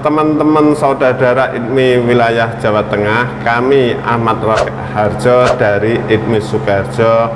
teman-teman saudara IDMI wilayah Jawa Tengah, kami Ahmad Rafiq Harjo dari IDMI Sukoharjo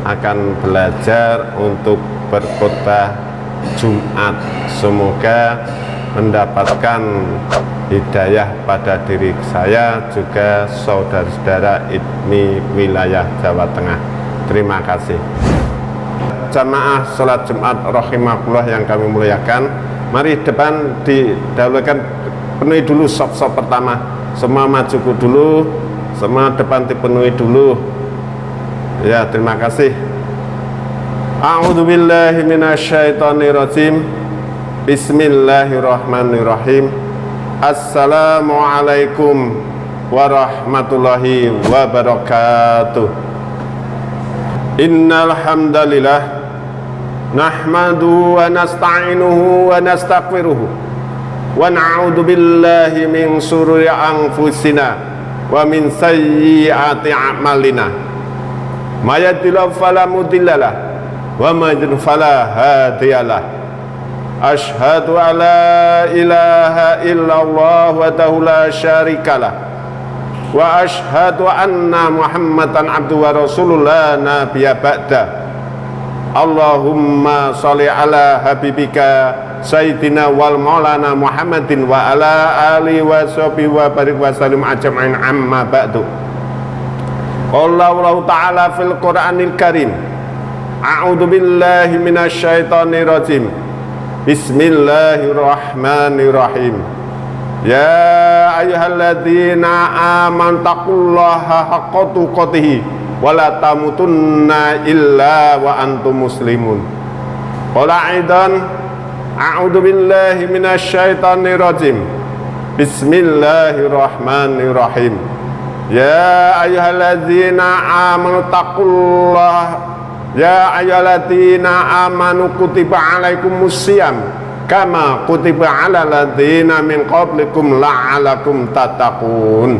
akan belajar untuk berkhutbah Jumat. Semoga mendapatkan hidayah pada diri saya juga saudara-saudara IDMI wilayah Jawa Tengah. Terima kasih. Jamaah sholat Jumat rahimakumullah yang kami muliakan, mari depan didahulukan, penuhi dulu sop-sop pertama. Semua majuku dulu, semua depan dipenuhi dulu. Ya, terima kasih. A'udzubillahi minasyaitonirrajim. Bismillahirrahmanirrahim. Assalamualaikum warahmatullahi wabarakatuh. Innal hamdalillah nahmaduhu wa nasta'inuhu wa nastaghfiruhu wa na'udzu billahi min shururi anfusina wa min sayyiati a'malina. May yahdihillahu fala mudhillalah wa may yudlil fala hadiyalah. Asyhadu an la ilaha illallah wahdahu la syarikalah wa asyhadu anna Muhammadan abduhu wa rasuluhu la nabiyya ba'da. Allahumma sholli ala habibika sayyidina wal maulana Muhammadin wa ala alihi wa sahbihi wa barik wa sallim ajma'in, amma ba'du. Allahu ta'ala fil Qur'anil Karim. A'udzu billahi minasyaitonir rajim. Bismillahirrahmanirrahim. Ya ayyuhalladzina amanu taqullaha haqqa tuqatih wala tamutunna illa wa antum muslimun. Qala aidan a'udzu billahi minasyaitonir rajim. Bismillahirrahmanirrahim. Ya ayyuhalladzina amanu taqullaha ya ayyuhalladzina amanu kutiba alaikumusiyam kama kutiba alal ladzina min qablikum la'alakum tattaqun.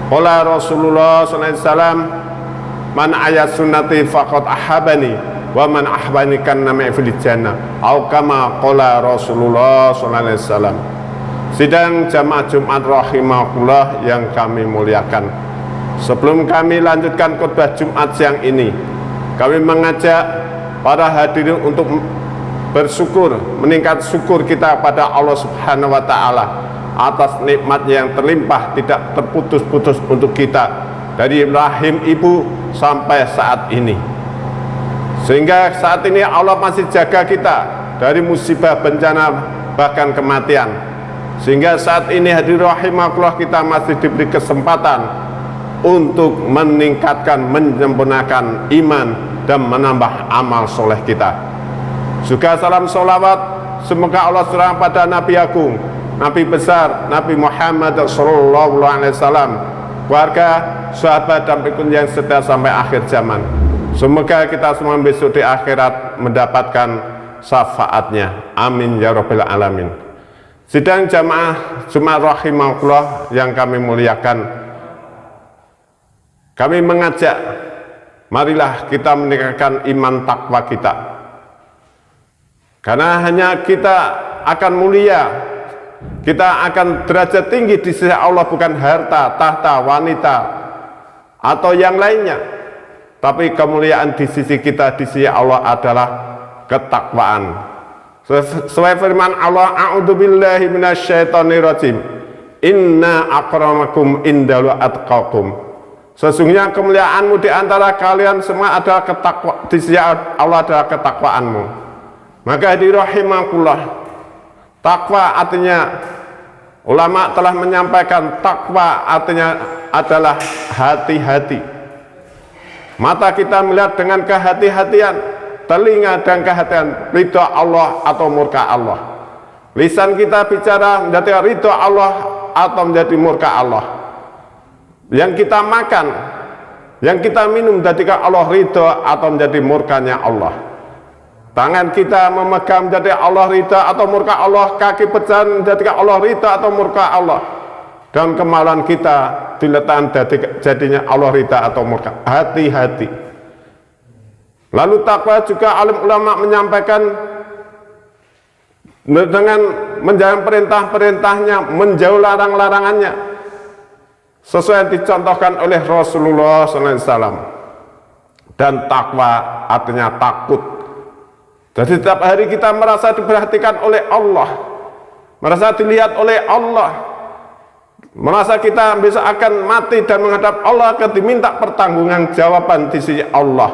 Qala Rasulullah sallallahu alaihi wasallam, man ayat sunnati faqad ahabani wa man ahbani kana ma'i fil jannah, au kama qala Rasulullah sallallahu alaihi wasallam. Sidang jamaah Jumat rahimakumullah yang kami muliakan, sebelum kami lanjutkan khutbah Jumat siang ini, kami mengajak para hadirin untuk bersyukur, meningkat syukur kita pada Allah Subhanahu wa taala atas nikmat yang terlimpah tidak terputus-putus untuk kita dari rahim ibu sampai saat ini, sehingga saat ini Allah masih jaga kita dari musibah, bencana, bahkan kematian, sehingga saat ini hadirin rahimakumullah kita masih diberi kesempatan untuk meningkatkan, menyempurnakan iman dan menambah amal soleh kita. Juga salam sholawat semoga Allah surah pada Nabi Agung, Nabi besar, Nabi Muhammad sallallahu alaihi wasallam, keluarga, sahabat dan pengikut yang setia sampai akhir zaman. Semoga kita semua besok di akhirat mendapatkan syafaatnya. Amin ya rabbal alamin. Sidang jamaah Jumat rahimakumullah yang kami muliakan, kami mengajak, marilah kita meningkatkan iman takwa kita, karena hanya kita akan mulia, kita akan derajat tinggi di sisi Allah, bukan harta, tahta, wanita atau yang lainnya, tapi kemuliaan di sisi kita, di sisi Allah adalah ketakwaan. Sesuai firman Allah, a'udzu billahi minasyaitonir rajim. Inna akramakum indallahi atqakum. Sesungguhnya kemuliaanmu di antara kalian semua adalah ketakwa, di sisi Allah adalah ketakwaanmu. Maka dirahimakumullah, takwa artinya, ulama telah menyampaikan, takwa artinya adalah hati-hati. Mata kita melihat dengan kehati-hatian, telinga dan kehati-hatian, ridha Allah atau murka Allah. Lisan kita bicara menjadi ridha Allah atau menjadi murka Allah. Yang kita makan, yang kita minum menjadikan Allah ridha atau menjadi murkanya Allah. Tangan kita memegang menjadi Allah ridha atau murka Allah. Kaki berjalan menjadikan Allah ridha atau murka Allah. Dan kemaluan kita diletakkan jadinya Allah ridha atau murka. Hati-hati. Lalu takwa juga alim ulama menyampaikan, dengan menjalankan perintah-perintahnya, menjauh larang-larangannya, sesuai yang dicontohkan oleh Rasulullah SAW. Dan takwa artinya takut. Jadi setiap hari kita merasa diperhatikan oleh Allah, merasa dilihat oleh Allah, merasa kita bisa akan mati dan menghadap Allah, akan diminta pertanggungjawaban di sisi Allah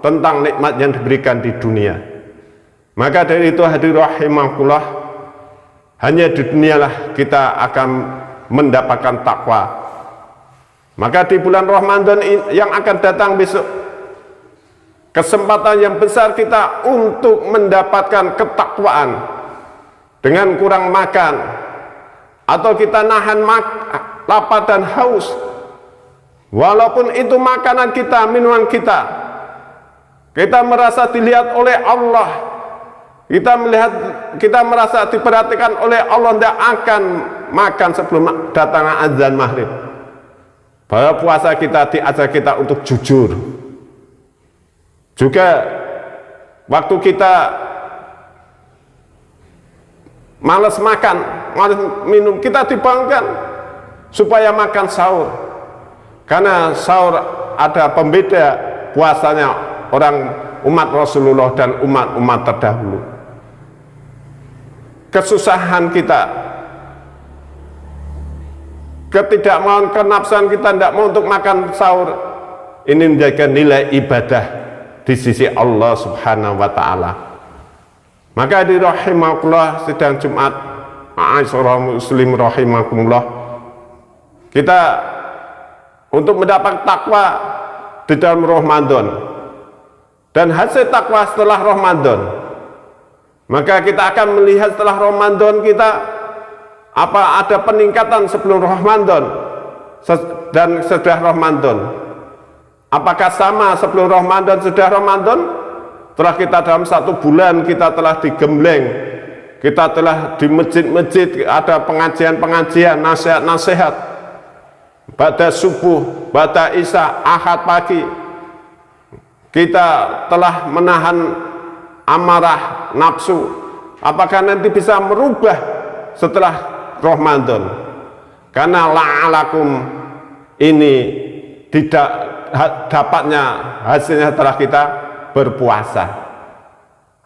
tentang nikmat yang diberikan di dunia. Maka dari itu hadirin rahimakumullah, hanya di dunialah kita akan mendapatkan takwa. Maka di bulan Ramadan yang akan datang besok, kesempatan yang besar kita untuk mendapatkan ketakwaan dengan kurang makan, atau kita nahan lapar dan haus, walaupun itu makanan kita, minuman kita, kita merasa dilihat oleh Allah, kita merasa diperhatikan oleh Allah, tidak akan makan sebelum datang azan maghrib. Bahwa puasa kita diajar kita untuk jujur. Juga waktu kita malas makan, malas minum, kita dibangunkan supaya makan sahur. Karena sahur ada pembeda puasanya orang umat Rasulullah dan umat-umat terdahulu. Kesusahan kita, ketidakmauan, kenafsan kita tidak mau untuk makan sahur, ini menjaga nilai ibadah di sisi Allah Subhanahu wa Ta'ala. Maka di rahimakumullah, sidang Jumat ma'asyiral muslim rahimakumullah, kita untuk mendapat takwa di dalam Ramadan dan hasil takwa setelah Ramadan, maka kita akan melihat setelah Ramadan kita apa ada peningkatan sebelum Ramadan dan sesudah Ramadan. Apakah sama sebelum Ramadan, sudah Ramadan? Setelah kita dalam 1 bulan kita telah digembleng, kita telah di masjid-masjid ada pengajian-pengajian, nasihat-nasihat, pada subuh, pada isya, ahad pagi, kita telah menahan amarah nafsu. Apakah nanti bisa merubah setelah Ramadan? Karena la'alakum ini tidak dapatnya hasilnya setelah kita berpuasa.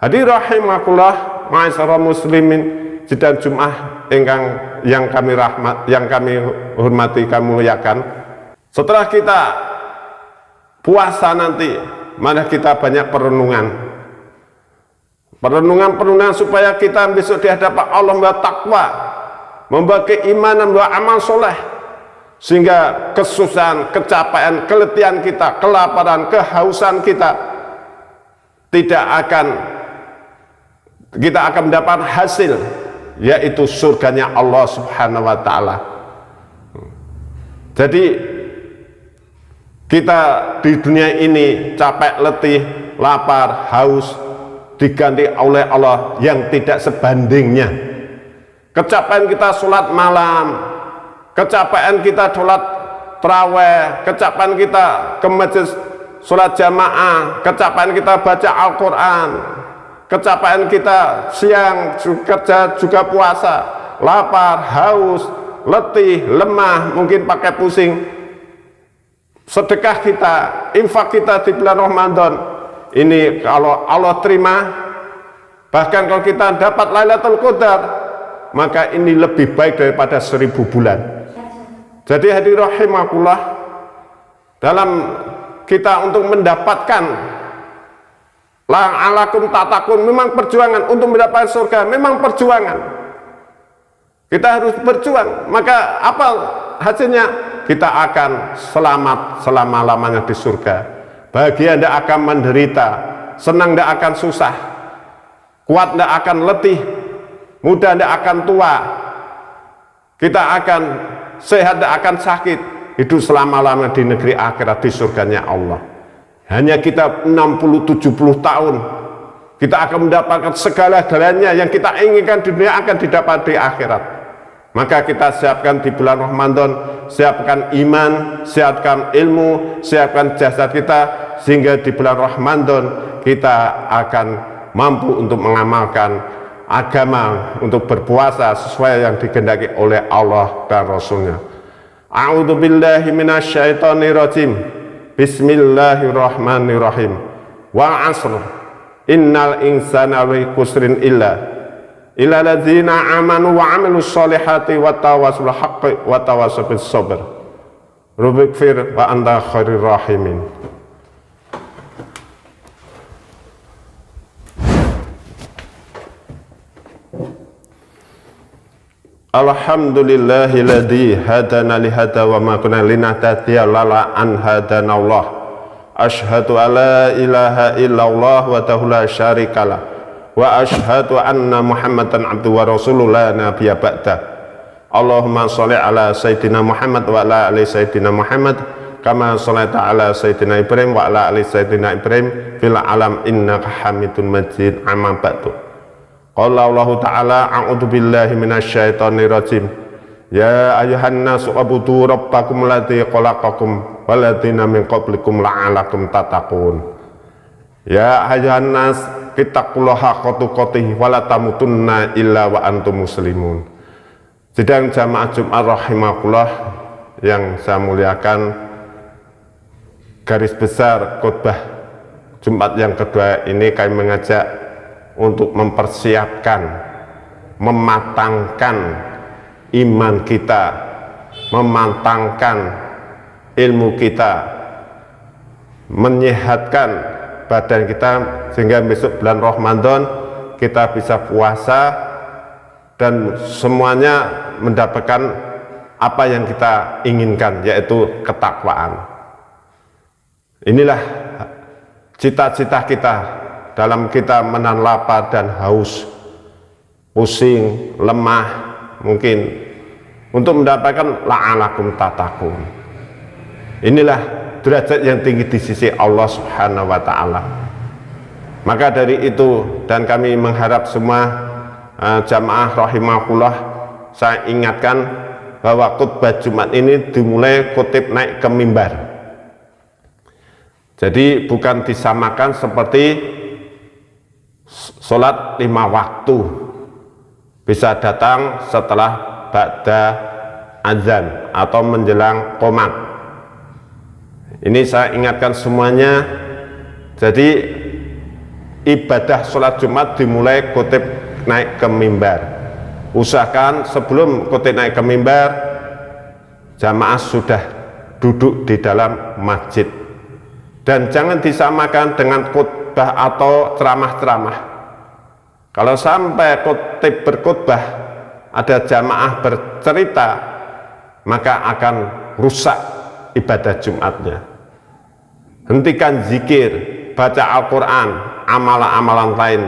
Hadirin rahimakumullah, ma'asyiral muslimin, sidang Jumat yang kami hormati, kami muliakan. Setelah kita puasa nanti, mari kita banyak perenungan supaya kita besok di hadapan Allah membawa takwa, membawa keimanan, membawa amal soleh, sehingga kesusahan, kecapean, keletihan kita, kelaparan, kehausan kita kita akan mendapat hasil, yaitu surganya Allah Subhanahu wa Ta'ala. Jadi kita di dunia ini capek, letih, lapar, haus, diganti oleh Allah yang tidak sebandingnya. Kecapean kita sholat malam, kecapean kita sholat tarawih, kecapean kita ke masjid sholat jamaah, kecapean kita baca Al-Quran, kecapean kita siang kerja juga puasa, lapar, haus, letih, lemah, mungkin pakai pusing. Sedekah kita, infak kita di bulan Ramadan ini kalau Allah terima, bahkan kalau kita dapat Lailatul Qadar, maka ini lebih baik daripada 1000 bulan. Jadi hadirin rahimakumullah, dalam kita untuk mendapatkan la'alakum tatakun, memang perjuangan untuk mendapatkan surga, memang perjuangan. Kita harus berjuang, maka apa hasilnya? Kita akan selamat selama-lamanya di surga. Bahagia, tidak akan menderita, senang, tidak akan susah, kuat, tidak akan letih, muda, tidak akan tua, kita akan sehat, tidak akan sakit, hidup selama-lamanya di negeri akhirat, di surganya Allah. Hanya kita 60-70 tahun, kita akan mendapatkan segala-galanya yang kita inginkan di dunia akan didapat di akhirat. Maka kita siapkan di bulan Ramadan, siapkan iman, siapkan ilmu, siapkan jasad kita, sehingga di bulan Ramadan kita akan mampu untuk mengamalkan agama untuk berpuasa sesuai yang dikehendaki oleh Allah dan Rasulnya. A'udzu billahi minasyaitonir rajim. Bismillahirrahmanirrahim. Wal 'asr. Innal insana lafi khusrin illa ladzina amanu wa 'amilus solihati wa tawassul haqqi wa tawassul bis sabr. Rabbighfir wa anta khairur rahimin. Alhamdulillahilladzi hadana li hada wa ma kunna linahtadiya laula an hadanallah. Asyhadu alla ilaha illallah wa la syarikalah wa asyhadu anna Muhammadan abduhu wa rasuluhu la nabiyya ba'da. Allahumma sholli ala sayyidina Muhammad wa ala ali sayyidina Muhammad kama shallaita ala sayyidina Ibrahim wa ala ali sayyidina Ibrahim fil alam innaka Hamidum Majid. Amma ba'du. Qala Allah Ta'ala a'udzu billahi minasyaitonir rajim. Ya ayyuhan nasu ubudu rabbakum alladzi khalaqakum walladzina min qablikum la'allakum tattaqun. Ya ayyuhan nas ittaqullaha haqqa tuqatih wa la tamutunna illa wa antum muslimun. Sidang jamaah Jumat rahimakumullah yang saya muliakan, garis besar khutbah Jumat yang kedua ini kami mengajak untuk mempersiapkan, mematangkan iman kita, mematangkan ilmu kita, menyehatkan badan kita sehingga besok bulan Ramadan kita bisa puasa dan semuanya mendapatkan apa yang kita inginkan, yaitu ketakwaan. Inilah cita-cita kita dalam kita menahan lapar dan haus, pusing, lemah, mungkin untuk mendapatkan la'alakum tattaqun. Inilah derajat yang tinggi di sisi Allah Subhanahu wa Ta'ala. Maka dari itu, dan kami mengharap semua jamaah rahimahullah, saya ingatkan bahwa khutbah Jumat ini dimulai khotib naik ke mimbar. Jadi bukan disamakan seperti sholat 5 waktu, bisa datang setelah ba'da azan atau menjelang qomat. Ini saya ingatkan semuanya. Jadi ibadah sholat Jumat dimulai khotib naik ke mimbar. Usahakan sebelum khotib naik ke mimbar, jamaah sudah duduk di dalam masjid, dan jangan disamakan dengan khutbah atau ceramah-ceramah. Kalau sampai khotib berkhutbah ada jamaah bercerita, maka akan rusak ibadah Jumatnya. Hentikan zikir, baca Al-Quran, amalan-amalan lain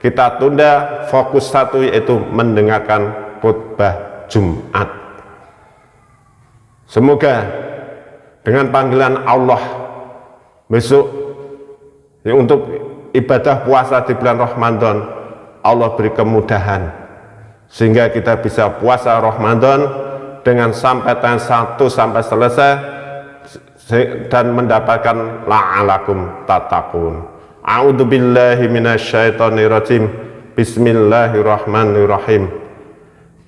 kita tunda, fokus satu yaitu mendengarkan khutbah Jumat. Semoga dengan panggilan Allah besok ya, untuk ibadah puasa di bulan Ramadan, Allah beri kemudahan sehingga kita bisa puasa Ramadan dengan sampai tanggal 1 sampai selesai dan mendapatkan la'alakum tattaqun. A'udzu billahi minasyaitonir rajim. Bismillahirrahmanirrahim.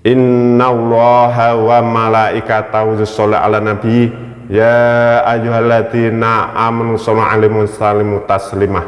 Innallaha wa malaikatahu yusholluna 'alan nabi ya ayyuhalladzina amanu shollu 'alaihi wa sallimu taslimah.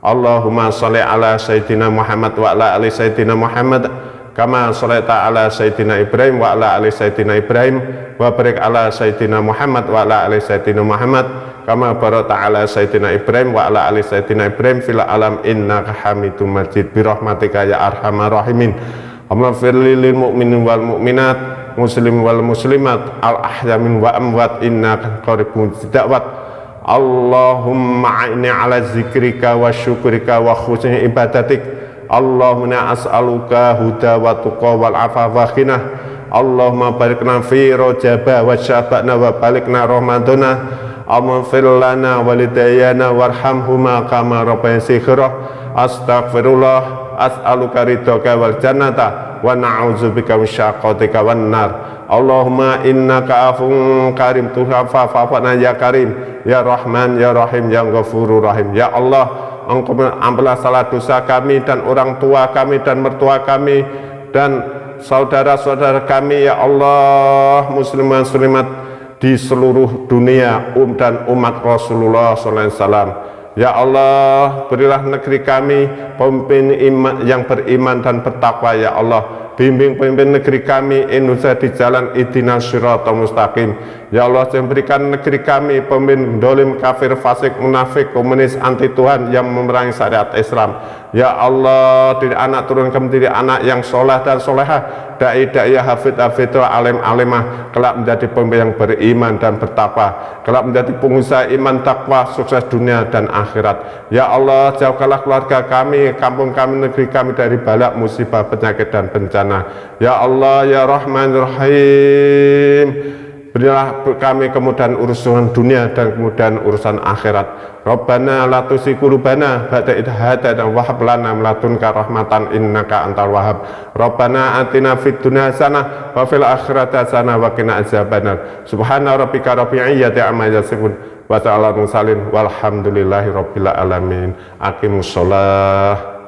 Allahumma sholli ala sayyidina Muhammad wa ala ali sayyidina Muhammad kama sholaita ala sayyidina Ibrahim wa ala ali sayyidina Ibrahim wa barik ala sayyidina Muhammad wa ala ali sayyidina Muhammad kama barakta ala sayyidina Ibrahim wa ala ali sayyidina Ibrahim fil alam innaka Hamidum Majid bi rahmatika ya arhamar rahimin. Allahumma firli lil mu'minin wal mu'minat muslim wal muslimat al ahyamin wa amwat innaka qaribun da'wat. Allahumma a'inni ala zikrika wa syukrika wa husni ibadatik. Allahumma as'aluka huda wa tuqa wal afafa wa ghinah. Allahumma barikna fi rajaba wa syabana wa balikna ramadana. Allahumma fir lana walidayana warhamhuma kama rabbayani shighra. Astaghfirullah as'aluka ridhaka wal jannata wa na'udzubika min syaqatika wan nar. Allahumma innaka afun karim tuhaffa fa'fana ya karim ya rahman ya rahim ya ghafurur rahim. Ya Allah, Engkau ampunilah salah dosa kami dan orang tua kami dan mertua kami dan saudara-saudara kami ya Allah, muslimin muslimat di seluruh dunia dan umat Rasulullah SAW. Ya Allah, berilah negeri kami pemimpin yang beriman dan bertakwa ya Allah. Bimbing pemimpin negeri kami Indonesia di jalan ihdinas siratal mustaqim. Ya Allah, jangan berikan negeri kami pemimpin dolim, kafir, fasik, munafik, komunis, anti Tuhan yang memerangi syariat Islam. Ya Allah, diri anak turun kami diri anak yang soleh dan solehah, dai-dai, hafid, alim, alimah, kelak menjadi pemimpin yang beriman dan bertakwa, kelak menjadi pengusaha iman takwa, sukses dunia dan akhirat. Ya Allah, jauhkanlah keluarga kami, kampung kami, negeri kami dari bala, musibah, penyakit dan bencana. Ya Allah, ya Rahman Rahim, berilah kami kemudahan urusan dunia dan kemudahan urusan akhirat. Rabbana la tuzigh qulubana ba'da idh hadaytana wa hab lana min ladunka rahmatan innaka antal wahhab. Rabbana atina fid dunya hasanah wa fil akhirati hasanah wa qina adzabannar. Subhana rabbika rabbil izzati amma yasifun wa salamun mursalin walhamdulillahi rabbil alamin. Aqimus shalah.